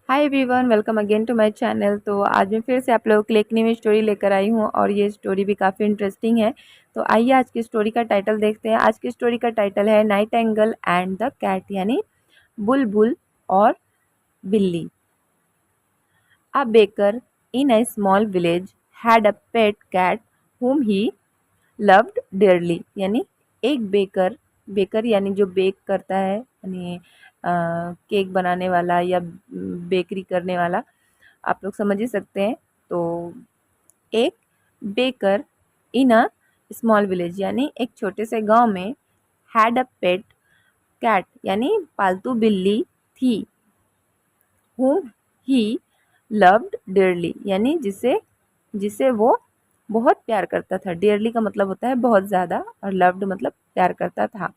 Hi everyone, welcome again to my channel. तो आज मैं फिर से आप लोगों के लिए एक नई स्टोरी लेकर आई हूँ और ये स्टोरी भी काफ़ी इंटरेस्टिंग है। तो आइए आज की स्टोरी का टाइटल देखते हैं। आज की स्टोरी का टाइटल है नाइटिंगेल एंड द कैट, यानी बुलबुल और बिल्ली। A baker in a small village had a pet cat whom he loved dearly, यानी एक बेकर, बेकर यानी जो बेक करता है, यानी केक बनाने वाला या बेकरी करने वाला, आप लोग समझ ही सकते हैं। तो एक baker in a small village, यानी एक छोटे से गांव में हैड अ पेट कैट, यानी पालतू बिल्ली थी। whom he loved dearly, यानी जिसे जिसे वो बहुत प्यार करता था। डियरली का मतलब होता है बहुत ज़्यादा और लव्ड मतलब प्यार करता था।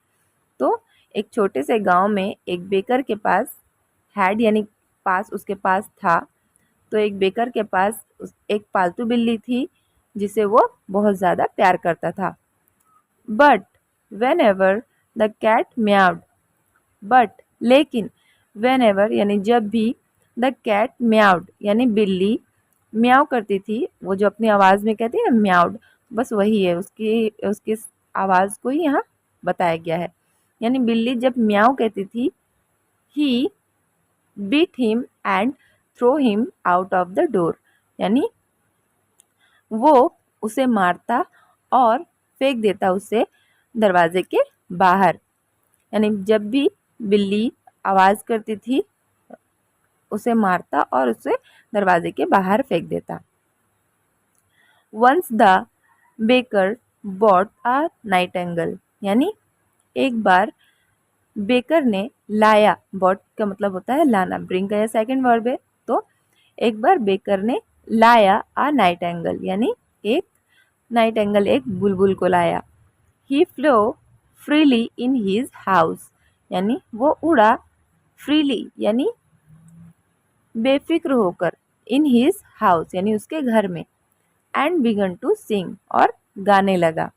तो एक छोटे से गांव में एक बेकर के पास, हैड यानी पास, उसके पास था। तो एक बेकर के पास एक पालतू बिल्ली थी जिसे वो बहुत ज़्यादा प्यार करता था। But whenever the cat meowed, but लेकिन वेन एवर यानी जब भी, द कैट म्याउड यानी बिल्ली म्याऊ करती थी, वो जो अपनी आवाज़ में कहती है ना म्याउड, बस वही है, उसकी उसकी आवाज़ को ही यहाँ बताया गया है। यानी बिल्ली जब म्याऊ कहती थी, he beat him and throw him out of the door, यानी वो उसे मारता और फेंक देता उसे दरवाजे के बाहर। यानी जब भी बिल्ली आवाज़ करती थी उसे मारता और उसे दरवाजे के बाहर फेंक देता। Once the baker bought a nightingale, यानी एक बार बेकर ने लाया, बॉट का मतलब होता है लाना, ब्रिंग का यह सेकंड वर्ब है। तो एक बार बेकर ने लाया अ नाइटिंगेल, यानी एक नाइटिंगेल, एक बुलबुल को लाया। He flow freely in his house, यानी वो उड़ा फ्रीली यानी बेफिक्र होकर, इन हिज हाउस यानी उसके घर में, एंड बिगन टू सिंग और गाने लगा।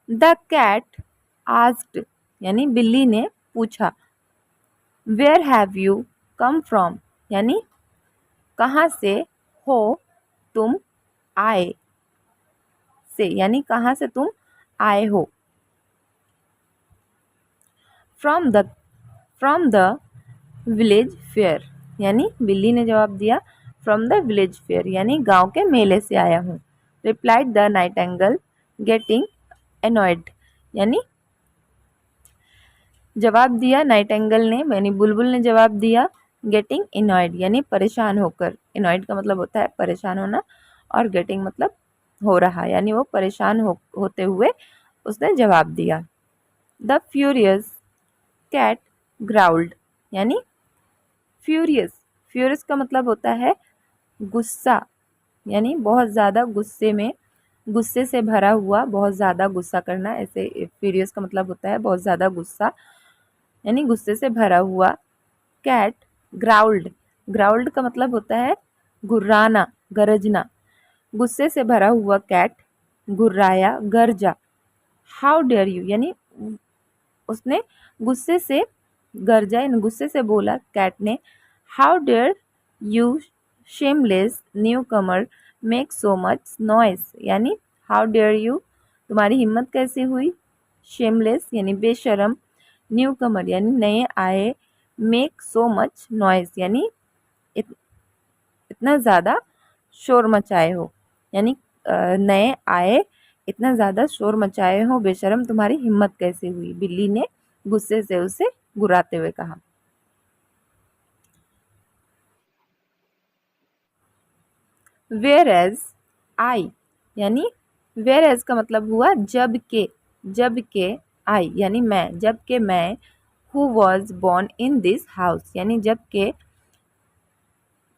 द कैट आस्क्ड, यानी बिल्ली ने पूछा। Where have you come from, यानी कहाँ से हो तुम आए, से यानी कहाँ से तुम आए हो। फ्रॉम द विलेज फेयर, यानी बिल्ली ने जवाब दिया फ्रॉम द विलेज फेयर, यानी गांव के मेले से आया हूँ। Replied the Nightingale getting annoyed, यानी जवाब दिया नाइटिंगेल ने, यानी बुलबुल ने जवाब दिया गेटिंग एनॉयड, यानी परेशान होकर। एनॉयड का मतलब होता है परेशान होना और गेटिंग मतलब हो रहा, यानी वो परेशान होते हुए उसने जवाब दिया। द फ्यूरियस कैट ग्राउल्ड, यानी फ्यूरियस, फ्यूरियस का मतलब होता है गुस्सा, यानी बहुत ज़्यादा गुस्से में, गुस्से से भरा हुआ, बहुत ज़्यादा गुस्सा करना, ऐसे फ्यूरियस का मतलब होता है बहुत ज़्यादा गुस्सा, यानी गुस्से से भरा हुआ। कैट ग्राउल्ड, ग्राउल्ड का मतलब होता है गुर्राना, गरजना। गुस्से से भरा हुआ कैट गुर्राया, गरजा। हाउ डेयर यू, यानी उसने गुस्से से गरजा, यानी गुस्से से बोला कैट ने। How dare you shameless newcomer make so much noise, यानी हाउ डेयर यू, तुम्हारी हिम्मत कैसी हुई, शेमलेस यानी बेशरम, न्यू कमर यानी नए आए, मेक सो मच नॉइस यानी इतना ज़्यादा शोर मचाए हो, यानी नए आए इतना ज़्यादा शोर मचाए हो, बेशरम तुम्हारी हिम्मत कैसे हुई, बिल्ली ने गुस्से से उसे गुर्राते हुए कहा। वेयर एज आई, यानी वेयर एज का मतलब हुआ जब के, जब के आई यानी मैं, जब के मैं, who was born in this house, यानी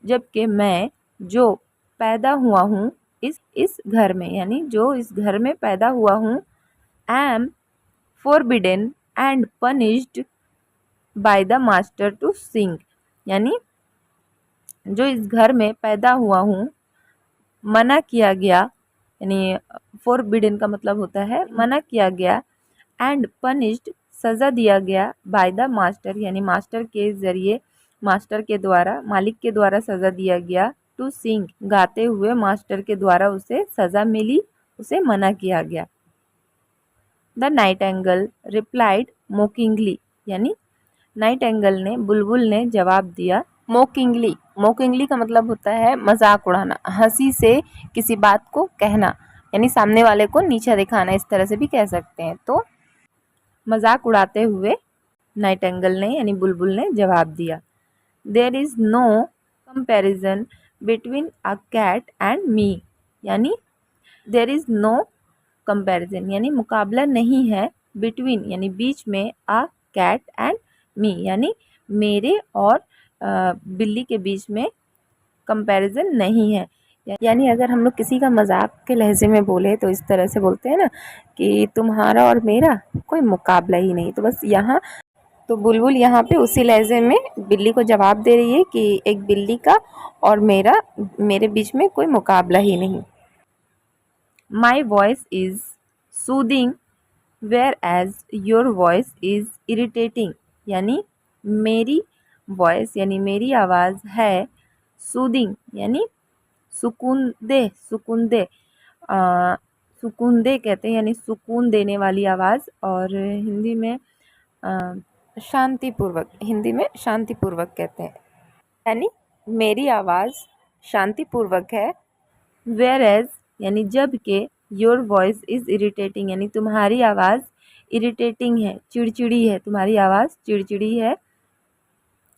जबकि मैं जो पैदा हुआ हूँ इस घर में, यानी जो इस घर में पैदा हुआ हूँ। Am forbidden and punished by the master to sing, यानी जो इस घर में पैदा हुआ हूँ, मना किया गया, यानी फोरबिडन का मतलब होता है मना किया गया, एंड पनिश्ड सज़ा दिया गया, बाय द मास्टर यानी मास्टर के ज़रिए, मास्टर के द्वारा, मालिक के द्वारा सज़ा दिया गया। टू सिंग, गाते हुए मास्टर के द्वारा उसे सज़ा मिली, उसे मना किया गया। द नाइटेंगल रिप्लाइड मोकिंगली, यानी नाइटेंगल ने, बुलबुल ने जवाब दिया मोकिंगली। मोकिंगली का मतलब होता है मजाक उड़ाना, हंसी से किसी बात को कहना, यानी सामने वाले को नीचा दिखाना, इस तरह से भी कह सकते हैं। तो मजाक उड़ाते हुए नाइटेंगल ने यानी बुलबुल ने जवाब दिया। There is no comparison between a cat and me, यानी देयर इज़ नो कंपैरिजन यानी मुकाबला नहीं है, बिटवीन यानी बीच में, अ कैट एंड मी यानी मेरे और बिल्ली के बीच में कंपैरिजन नहीं है। यानी अगर हम लोग किसी का मजाक के लहजे में बोले तो इस तरह से बोलते हैं ना कि तुम्हारा और मेरा कोई मुकाबला ही नहीं। तो बस यहाँ तो बुलबुल यहाँ पे उसी लहजे में बिल्ली को जवाब दे रही है कि एक बिल्ली का और मेरे बीच में कोई मुकाबला ही नहीं। My voice is soothing whereas your voice is irritating, यानी मेरी वॉइस यानी मेरी आवाज़ है सूदिंग यानी सुकून दे, सुकून दे कहते हैं, यानी सुकून देने वाली आवाज़, और हिंदी में शांतिपूर्वक, हिंदी में शांतिपूर्वक कहते हैं, यानी मेरी आवाज़ शांतिपूर्वक है। वेयर एज यानी जब के, योर वॉइस इज़ इरिटेटिंग यानी तुम्हारी आवाज़ इरिटेटिंग है, चिड़चिड़ी है, तुम्हारी आवाज़ चिड़चिड़ी है।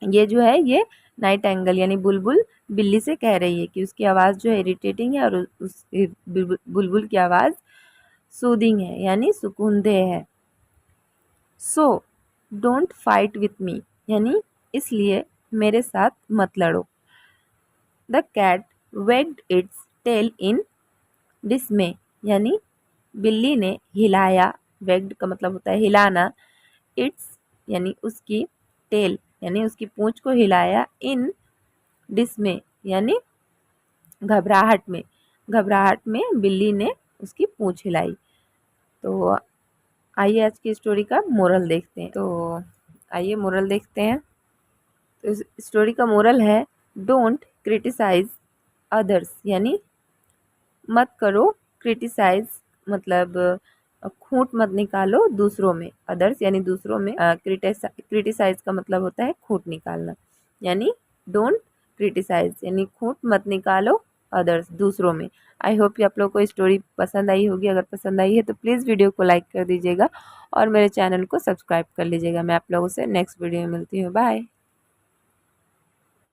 ये जो है ये नाइटेंगल यानी बुलबुल बिल्ली से कह रही है कि उसकी आवाज़ जो है इरिटेटिंग है और उस बुलबुल की आवाज़ सूदिंग है यानी सुकूनदेह है। So don't fight with me, यानी इसलिए मेरे साथ मत लड़ो। The cat wagged its tail in dismay, यानी बिल्ली ने हिलाया, वेग्ड का मतलब होता है हिलाना, इट्स यानी उसकी, टेल यानी उसकी पूंछ को हिलाया, इन डिसमे यानी घबराहट में, घबराहट में बिल्ली ने उसकी पूंछ हिलाई। तो आइए आज की स्टोरी का मोरल देखते हैं। तो आइए मोरल देखते हैं। तो इस स्टोरी का मोरल है डोंट क्रिटिसाइज अदर्स, यानी मत करो क्रिटिसाइज, मतलब खूंट मत निकालो दूसरों में, अदर्स यानी दूसरों में, क्रिटिसाइज का मतलब होता है खूंट निकालना, यानी डोंट क्रिटिसाइज यानी खूंट मत निकालो अदर्स दूसरों में। आई होप कि आप लोगों को स्टोरी पसंद आई होगी। अगर पसंद आई है तो प्लीज़ वीडियो को लाइक कर दीजिएगा और मेरे चैनल को सब्सक्राइब कर लीजिएगा। मैं आप लोगों से नेक्स्ट वीडियो में मिलती हूँ। बाय।